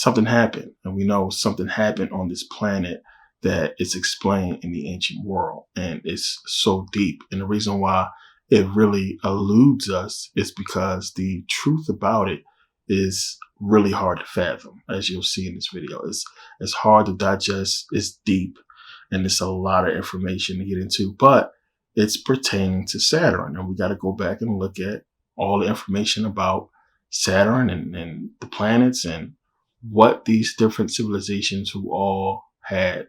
something happened, and we know something happened on this planet that is explained in the ancient world, and it's so deep. And the reason why it really eludes us is because the truth about it is really hard to fathom, as you'll see in this video. It's hard to digest, it's deep, and it's a lot of information to get into, but it's pertaining to Saturn. And we got to go back and look at all the information about Saturn and the planets and what these different civilizations who all had,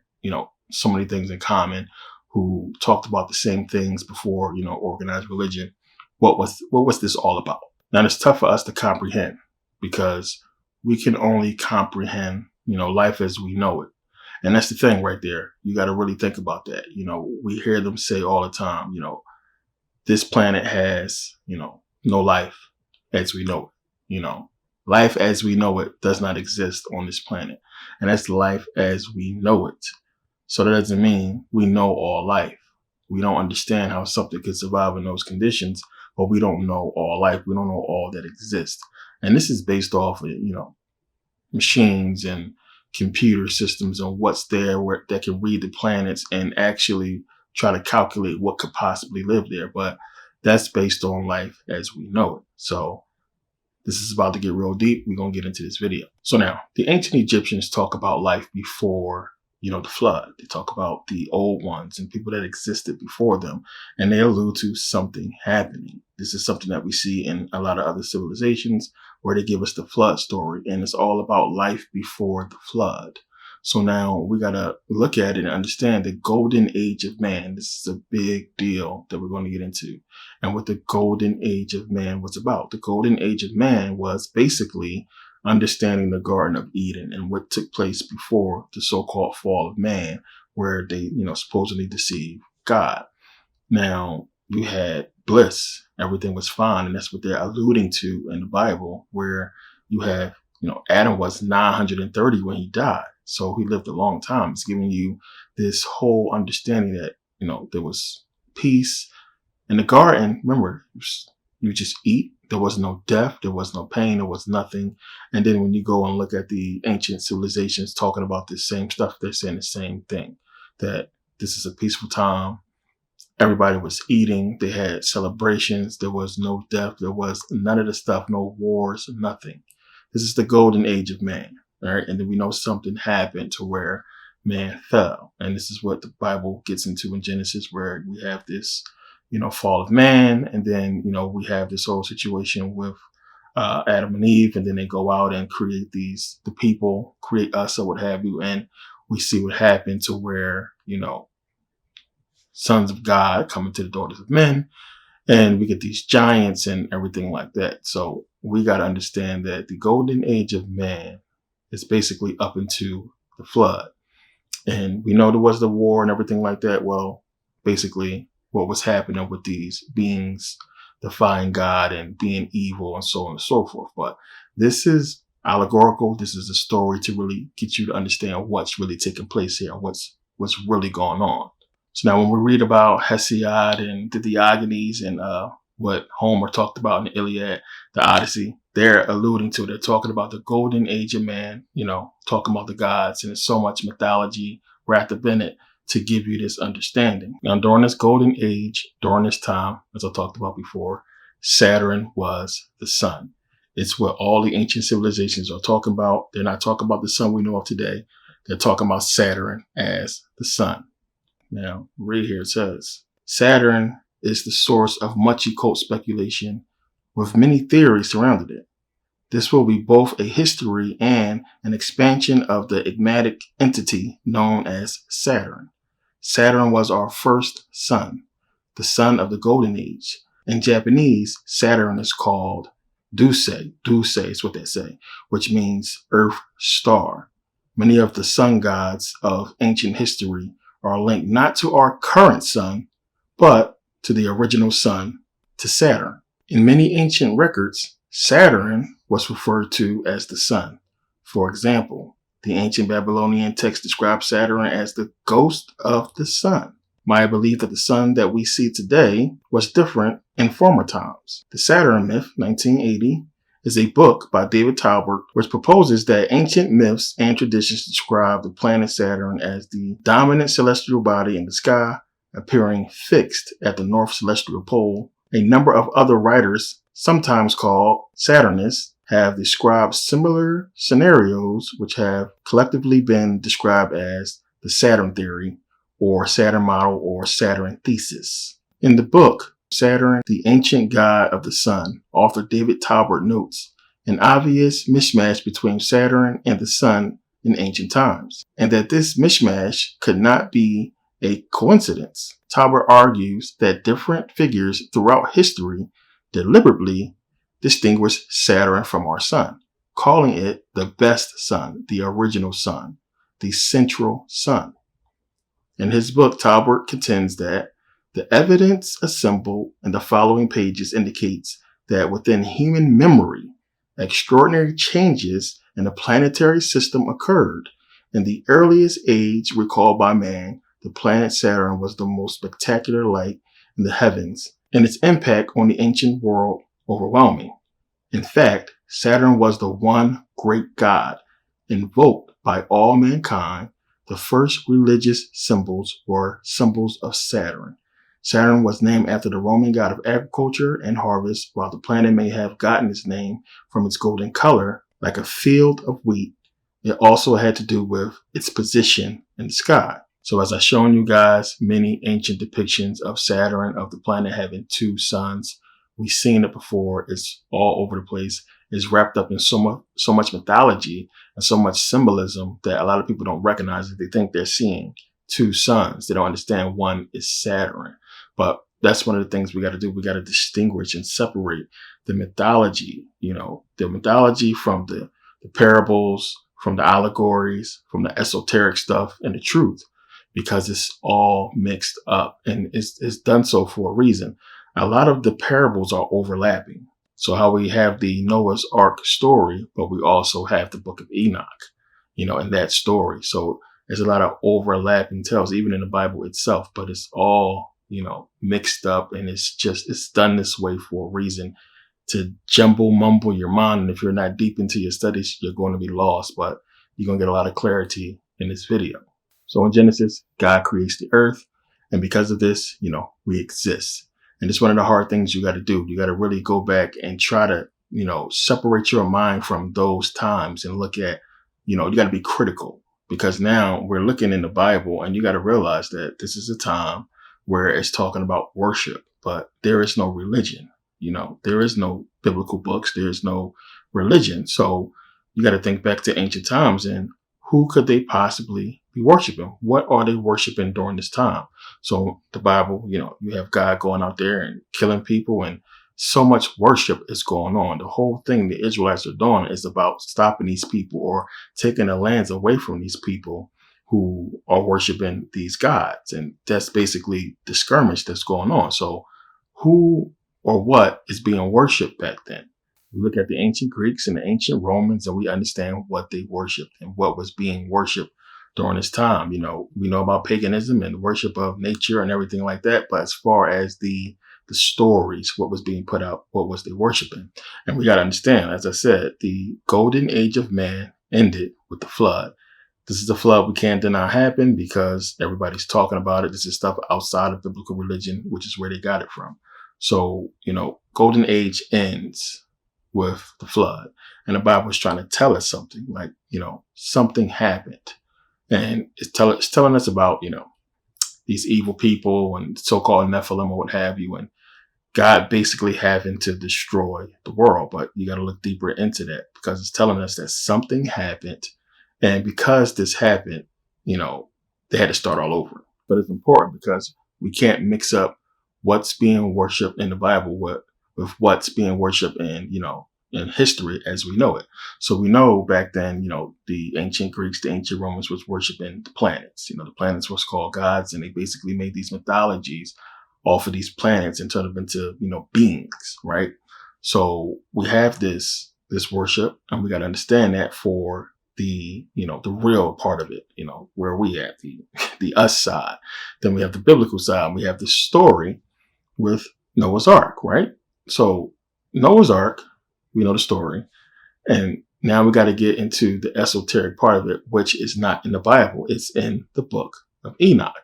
so many things in common, who talked about the same things before, organized religion. What was this all about? Now, it's tough for us to comprehend because we can only comprehend, life as we know it. And that's the thing right there. You got to really think about that. We hear them say all the time, this planet has, no life as we know it. Life as we know it does not exist on this planet. And that's life as we know it. So that doesn't mean we know all life. We don't understand how something could survive in those conditions, but we don't know all life. We don't know all that exists. And this is based off of, machines and computer systems and what's there that can read the planets and actually try to calculate what could possibly live there. But that's based on life as we know it. So this is about to get real deep. We're going to get into this video. So now, the ancient Egyptians talk about life before, the flood. They talk about the old ones and people that existed before them, and they allude to something happening. This is something that we see in a lot of other civilizations where they give us the flood story, and it's all about life before the flood. So now we got to look at it and understand the golden age of man. This is a big deal that we're going to get into, and what the golden age of man was about. The golden age of man was basically understanding the Garden of Eden and what took place before the so-called fall of man, where they, supposedly deceived God. Now, you had bliss. Everything was fine. And that's what they're alluding to in the Bible, where you have, Adam was 930 when he died. So he lived a long time. It's giving you this whole understanding that, there was peace in the garden. Remember, you just eat. There was no death. There was no pain. There was nothing. And then when you go and look at the ancient civilizations talking about this same stuff, they're saying the same thing, that this is a peaceful time. Everybody was eating. They had celebrations. There was no death. There was none of the stuff, no wars, nothing. This is the golden age of man. All right. And then we know something happened to where man fell. And this is what the Bible gets into in Genesis, where we have this, fall of man. And then, we have this whole situation with Adam and Eve. And then they go out and create the people, create us or what have you. And we see what happened to where, sons of God coming to the daughters of men. And we get these giants and everything like that. So we got to understand that the golden age of man is basically up into the flood. And we know there was the war and everything like that. Well, basically what was happening with these beings defying God and being evil and so on and so forth. But this is allegorical. This is a story to really get you to understand what's really taking place here, what's really going on. So now when we read about Hesiod and the Diogenes and what Homer talked about in the Iliad, the Odyssey, they're alluding to, they're talking about the golden age of man, talking about the gods, and there's so much mythology wrapped up in it to give you this understanding. Now, during this golden age, during this time, as I talked about before, Saturn was the sun. It's what all the ancient civilizations are talking about. They're not talking about the sun we know of today. They're talking about Saturn as the sun. Now, right here it says, Saturn is the source of much occult speculation with many theories surrounding it. This will be both a history and an expansion of the enigmatic entity known as Saturn. Saturn was our first sun, the sun of the golden age. In Japanese, Saturn is called Dusei. Dusei is what they say, which means earth star. Many of the sun gods of ancient history are linked not to our current sun, but to the original sun, to Saturn. In many ancient records, Saturn was referred to as the sun. For example, the ancient Babylonian text describes Saturn as the ghost of the sun. Maya believed that the sun that we see today was different in former times. The Saturn myth, 1980, is a book by David Talbert which proposes that ancient myths and traditions describe the planet Saturn as the dominant celestial body in the sky, appearing fixed at the north celestial pole. A number of other writers, sometimes called Saturnists, have described similar scenarios which have collectively been described as the Saturn theory or Saturn model or Saturn thesis. In the book, Saturn, the Ancient God of the Sun, author David Talbert notes an obvious mismatch between Saturn and the Sun in ancient times, and that this mismatch could not be a coincidence. Talbert argues that different figures throughout history deliberately distinguish Saturn from our Sun, calling it the best sun, the original sun, the central sun. In his book, Talbert contends that the evidence assembled in the following pages indicates that within human memory, extraordinary changes in the planetary system occurred. In the earliest age recalled by man, the planet Saturn was the most spectacular light in the heavens, and its impact on the ancient world overwhelming. In fact, Saturn was the one great god invoked by all mankind. The first religious symbols were symbols of Saturn. Saturn was named after the Roman god of agriculture and harvest, while the planet may have gotten its name from its golden color, like a field of wheat. It also had to do with its position in the sky. So as I've shown you guys many ancient depictions of Saturn, of the planet having two suns. We've seen it before. It's all over the place. It's wrapped up in so much mythology and so much symbolism that a lot of people don't recognize it. They think they're seeing two suns. They don't understand one is Saturn. But that's one of the things we got to do. We got to distinguish and separate the mythology, the mythology from the parables, from the allegories, from the esoteric stuff, and the truth, because it's all mixed up, and it's done so for a reason. A lot of the parables are overlapping. So how we have the Noah's Ark story, but we also have the book of Enoch, in that story. So there's a lot of overlapping tales, even in the Bible itself, but it's all, mixed up, and it's done this way for a reason, to mumble your mind. And if you're not deep into your studies, you're going to be lost, but you're going to get a lot of clarity in this video. So in Genesis, God creates the earth. And because of this, we exist. And it's one of the hard things you got to do. You got to really go back and try to, separate your mind from those times and look at, you got to be critical, because now we're looking in the Bible, and you got to realize that this is a time where it's talking about worship, but there is no religion. There is no biblical books. There is no religion. So you got to think back to ancient times, and who could they possibly be worshiping? What are they worshiping during this time? So the Bible, you have God going out there and killing people, and so much worship is going on. The whole thing the Israelites are doing is about stopping these people or taking the lands away from these people who are worshiping these gods. And that's basically the skirmish that's going on. So who or what is being worshipped back then? We look at the ancient Greeks and the ancient Romans, and we understand what they worshiped and what was being worshipped during this time. We know about paganism and worship of nature and everything like that. But as far as the stories, what was being put out, what was they worshiping? And we got to understand, as I said, the golden age of man ended with the flood. This is a flood we can't deny happened because everybody's talking about it. This is stuff outside of biblical religion, which is where they got it from. So, golden age ends with the flood. And the Bible is trying to tell us something, like, something happened. And it's telling us about, these evil people and so-called Nephilim or what have you, and God basically having to destroy the world. But you got to look deeper into that, because it's telling us that something happened. And because this happened, they had to start all over. But it's important because we can't mix up what's being worshipped in the Bible with what's being worshipped in history as we know it. So we know back then, the ancient Greeks, the ancient Romans was worshiping the planets. The planets was called gods, and they basically made these mythologies off of these planets and turned them into, beings, right? So we have this worship, and we got to understand that for the real part of it, where we at, the us side. Then we have the biblical side, and we have the story with Noah's Ark, right? So Noah's Ark, We know the story. And now we got to get into the esoteric part of it, which is not in the Bible. It's in the book of Enoch.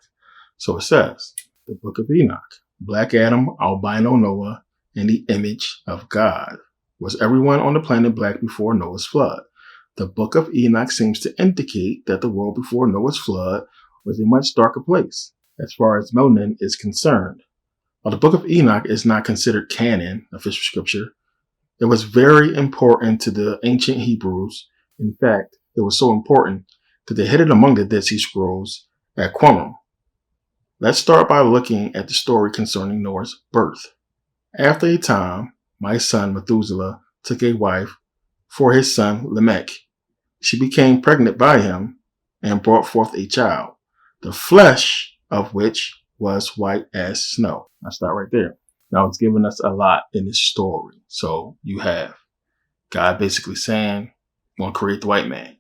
So it says, the book of Enoch, Black Adam, albino Noah, and the image of God. Was everyone on the planet black before Noah's flood? The book of Enoch seems to indicate that the world before Noah's flood was a much darker place as far as melanin is concerned. While the book of Enoch is not considered canon, official scripture, it was very important to the ancient Hebrews. In fact, it was so important that they hid it among the Dead Sea Scrolls at Qumran. Let's start by looking at the story concerning Noah's birth. After a time, my son Methuselah took a wife for his son Lamech. She became pregnant by him and brought forth a child, the flesh of which was white as snow. I'll start right there. Now, it's giving us a lot in this story. So you have God basically saying, we're going to create the white man.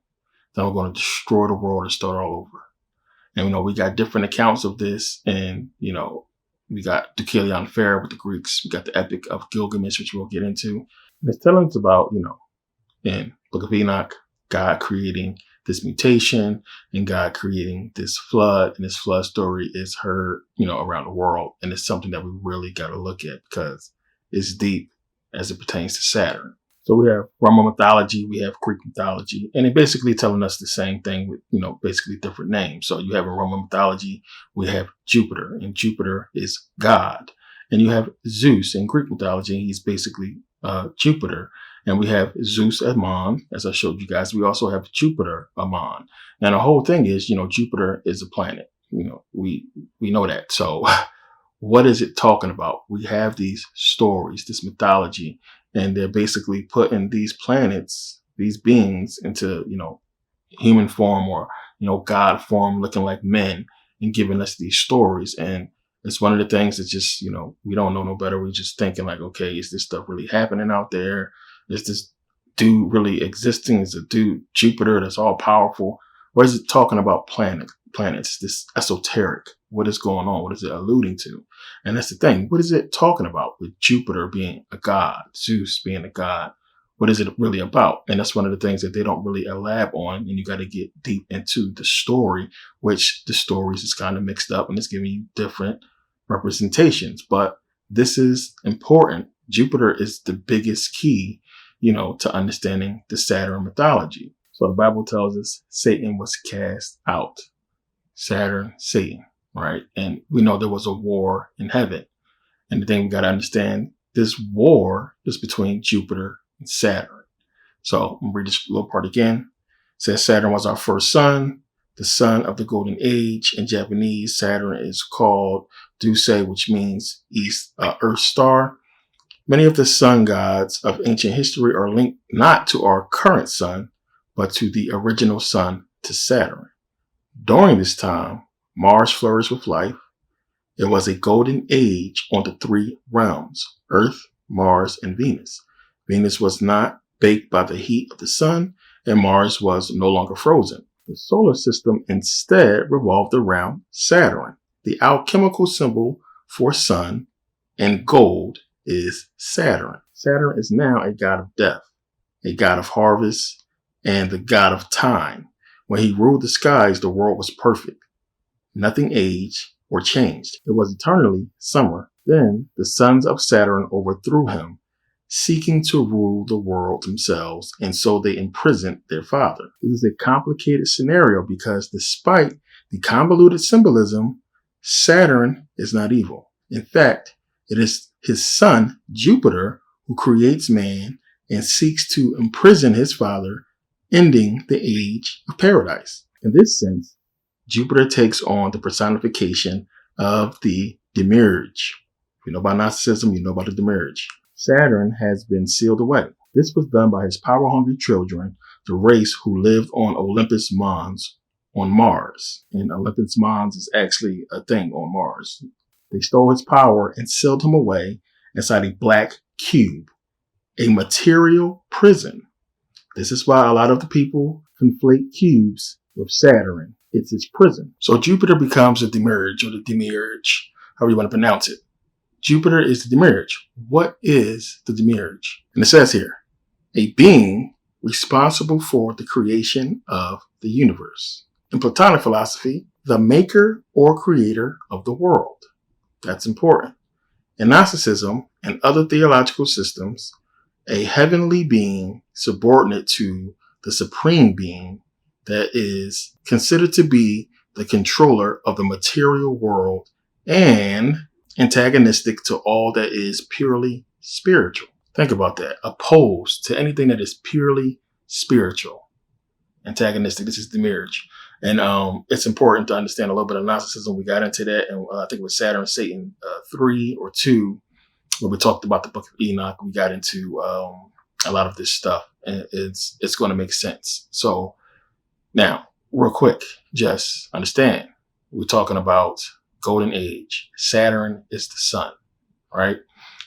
Then we're going to destroy the world and start all over. And, we got different accounts of this. And, we got Deucalion Fair with the Greeks. We got the Epic of Gilgamesh, which we'll get into. And it's telling us about, in Book of Enoch, God creating this mutation and God creating this flood. And this flood story is heard, around the world. And it's something that we really got to look at because it's deep as it pertains to Saturn. So we have Roman mythology, we have Greek mythology, and it basically telling us the same thing with, basically different names. So you have in Roman mythology, we have Jupiter, and Jupiter is God. And you have Zeus in Greek mythology, and he's basically Jupiter. And we have Zeus Ammon, as I showed you guys. We also have Jupiter Ammon. And the whole thing is, Jupiter is a planet. We know that. So what is it talking about? We have these stories, this mythology, and they're basically putting these planets, these beings into, human form or, God form, looking like men and giving us these stories. And it's one of the things that just, we don't know no better. We're just thinking like, okay, is this stuff really happening out there? Is this dude really existing? Is a dude Jupiter that's all powerful? Or is it talking about planets, this esoteric? What is going on? What is it alluding to? And that's the thing. What is it talking about with Jupiter being a god, Zeus being a god? What is it really about? And that's one of the things that they don't really elab on. And you got to get deep into the story, which the stories is kind of mixed up and it's giving you different representations. But this is important. Jupiter is the biggest key, to understanding the Saturn mythology. So the Bible tells us Satan was cast out. Saturn, Satan, right? And we know there was a war in heaven. And the thing we got to understand, this war is between Jupiter and Saturn. So I'm going to read this little part again. It says Saturn was our first sun, the sun of the golden age. In Japanese, Saturn is called Dusei, which means Earth star. Many of the sun gods of ancient history are linked not to our current sun, but to the original sun, to Saturn. During this time, Mars flourished with life. It was a golden age on the three realms, Earth, Mars, and Venus. Venus was not baked by the heat of the sun, and Mars was no longer frozen. The solar system instead revolved around Saturn. The alchemical symbol for sun and gold is Saturn. Saturn is now a god of death, a god of harvest, and the god of time. When he ruled the skies, the world was perfect. Nothing aged or changed. It was eternally summer. Then the sons of Saturn overthrew him, seeking to rule the world themselves, and so they imprisoned their father. This is a complicated scenario because despite the convoluted symbolism, Saturn is not evil. In fact, it is his son, Jupiter, who creates man and seeks to imprison his father, ending the age of paradise. In this sense, Jupiter takes on the personification of the demiurge. If you know about Gnosticism, you know about the demiurge. Saturn has been sealed away. This was done by his power-hungry children, the race who lived on Olympus Mons on Mars. And Olympus Mons is actually a thing on Mars. They stole his power and sealed him away inside a black cube, a material prison. This is why a lot of the people conflate cubes with Saturn. It's his prison. So Jupiter becomes the demiurge or the demiurge, however you want to pronounce it. Jupiter is the demiurge. What is the demiurge? And it says here, a being responsible for the creation of the universe. In Platonic philosophy, the maker or creator of the world. That's important. In Gnosticism and other theological systems, a heavenly being subordinate to the supreme being that is considered to be the controller of the material world and antagonistic to all that is purely spiritual. Think about that. Opposed to anything that is purely spiritual. Antagonistic. This is the marriage. And it's important to understand a little bit of Gnosticism. We got into that, and I think it was Saturn, Satan 3 or 2, where we talked about the Book of Enoch. We got into a lot of this stuff, and it's going to make sense. So now, real quick, just understand, we're talking about golden age. Saturn is the sun, right?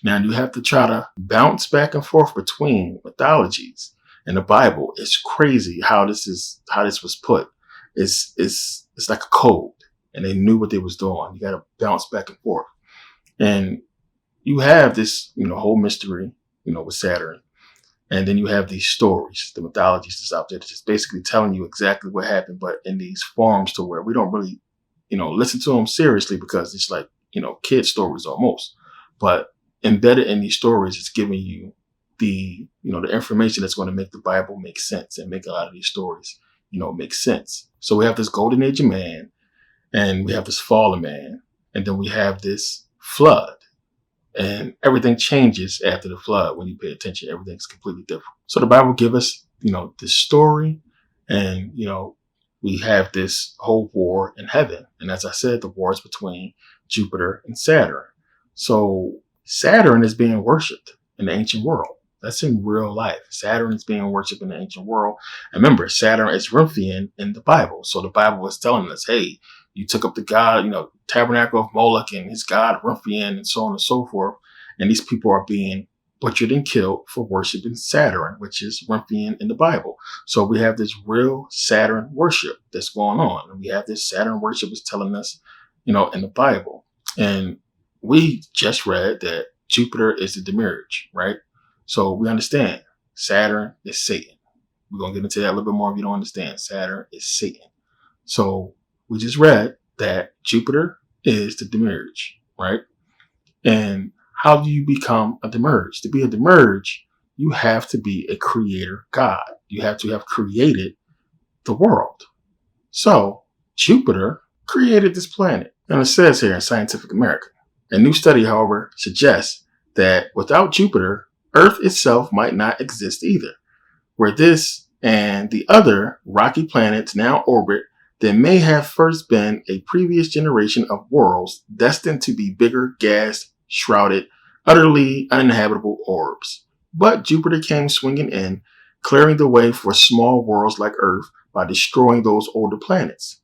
Now you have to try to bounce back and forth between mythologies and the Bible. It's crazy how this was put. It's like a code, and they knew what they was doing. You got to bounce back and forth, and you have this, whole mystery, with Saturn. And then you have these stories, the mythologies that's out there, that's just basically telling you exactly what happened, but in these forms to where we don't really, listen to them seriously, because it's like, kid stories almost. But embedded in these stories, it's giving you the information that's going to make the Bible make sense and make a lot of these stories, make sense. So we have this golden age of man, and we have this fallen man, and then we have this flood. And everything changes after the flood. When you pay attention, everything's completely different. So the Bible gives us, this story, and, we have this whole war in heaven. And as I said, the war is between Jupiter and Saturn. So Saturn is being worshipped in the ancient world. That's in real life. Saturn is being worshipped in the ancient world. And remember, Saturn is Rumphian in the Bible. So the Bible is telling us, hey, you took up the god, tabernacle of Moloch and his god Rumphian, and so on and so forth. And these people are being butchered and killed for worshiping Saturn, which is Rumphian in the Bible. So we have this real Saturn worship that's going on. And we have this Saturn worship is telling us, in the Bible. And we just read that Jupiter is the demiurge, right? So we understand Saturn is Satan. We're going to get into that a little bit more if you don't understand. Saturn is Satan. So we just read that Jupiter is the demiurge, right? And how do you become a demiurge? To be a demiurge, you have to be a creator god. You have to have created the world. So Jupiter created this planet. And it says here in Scientific American, a new study, however, suggests that without Jupiter, Earth itself might not exist either. Where this and the other rocky planets now orbit, there may have first been a previous generation of worlds destined to be bigger, gas-shrouded, utterly uninhabitable orbs. But Jupiter came swinging in, clearing the way for small worlds like Earth by destroying those older planets.